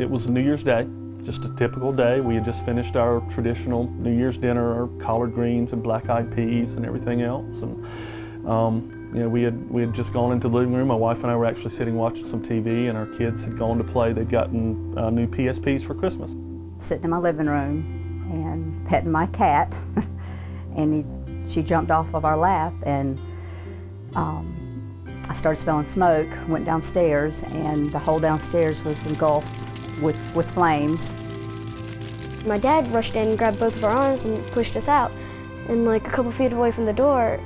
It was New Year's Day, just a typical day. We had just finished our traditional New Year's dinner, our collard greens and black-eyed peas and everything else. And you know, we had just gone into the living room. My wife and I were actually sitting watching some TV, and our kids had gone to play. They'd gotten new PSPs for Christmas. Sitting in my living room and petting my cat, and she jumped off of our lap, and I started smelling smoke, went downstairs, and the whole downstairs was engulfed with flames. My dad rushed in and grabbed both of our arms and pushed us out. And like a couple feet away from the door,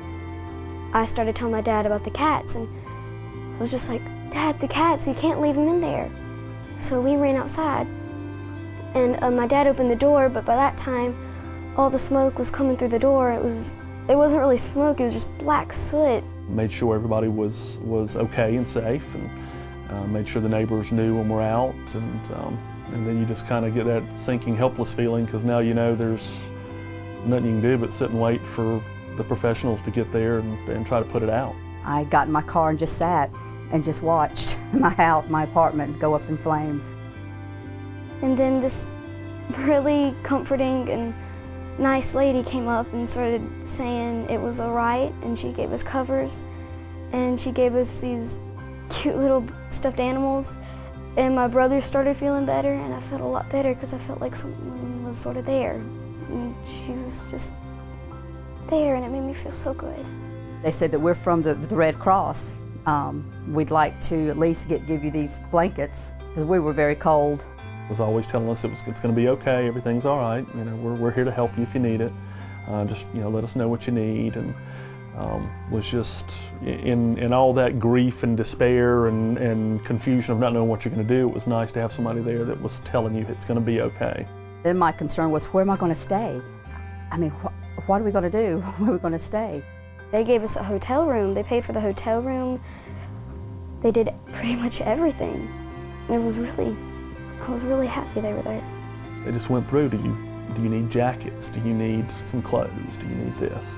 I started telling my dad about the cats, and I was just like, "Dad, the cats, we can't leave them in there." So we ran outside, and my dad opened the door, but by that time, all the smoke was coming through the door. It wasn't really smoke, it was just black soot. Made sure everybody was okay and safe, and made sure the neighbors knew when we're out, and then you just kind of get that sinking, helpless feeling, because now you know there's nothing you can do but sit and wait for the professionals to get there and try to put it out. I got in my car and just sat and just watched my apartment go up in flames. And then this really comforting and nice lady came up and started saying it was all right, and she gave us covers, and she gave us these cute little stuffed animals, and my brother started feeling better, and I felt a lot better because I felt like someone was sort of there, and she was just there, and it made me feel so good. They said that we're from the Red Cross. We'd like to at least give you these blankets, because we were very cold. Was always telling us it's going to be okay, everything's all right. You know, we're here to help you if you need it. Just let us know what you need. And was just in all that grief and despair and confusion of not knowing what you're going to do. It was nice to have somebody there that was telling you it's going to be okay. Then my concern was, where am I going to stay? I mean, what are we going to do? Where are we going to stay? They gave us a hotel room. They paid for the hotel room. They did pretty much everything. And I was really happy they were there. They just went through, do you need jackets? Do you need some clothes? Do you need this?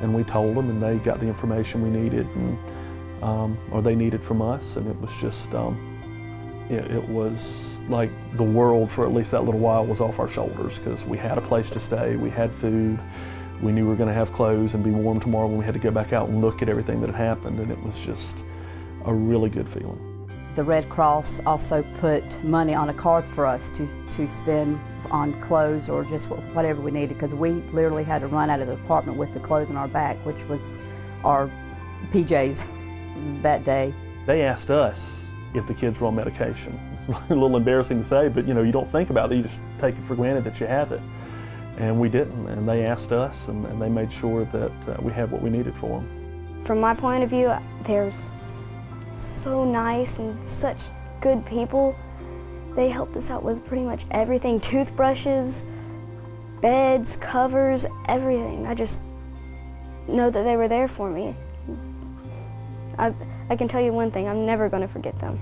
And we told them, and they got the information we needed, and, or they needed from us, and it was just, it was like the world for at least that little while was off our shoulders, because we had a place to stay, we had food, we knew we were going to have clothes and be warm tomorrow when we had to go back out and look at everything that had happened, and it was just a really good feeling. The Red Cross also put money on a card for us to spend on clothes or just whatever we needed, because we literally had to run out of the apartment with the clothes on our back, which was our PJs that day. They asked us if the kids were on medication. It's a little embarrassing to say, but you don't think about it, you just take it for granted that you have it. And we didn't, and they asked us, and they made sure that we had what we needed for them. From my point of view, they're so nice and such good people. They helped us out with pretty much everything, toothbrushes, beds, covers, everything. I just know that they were there for me. I can tell you one thing, I'm never going to forget them.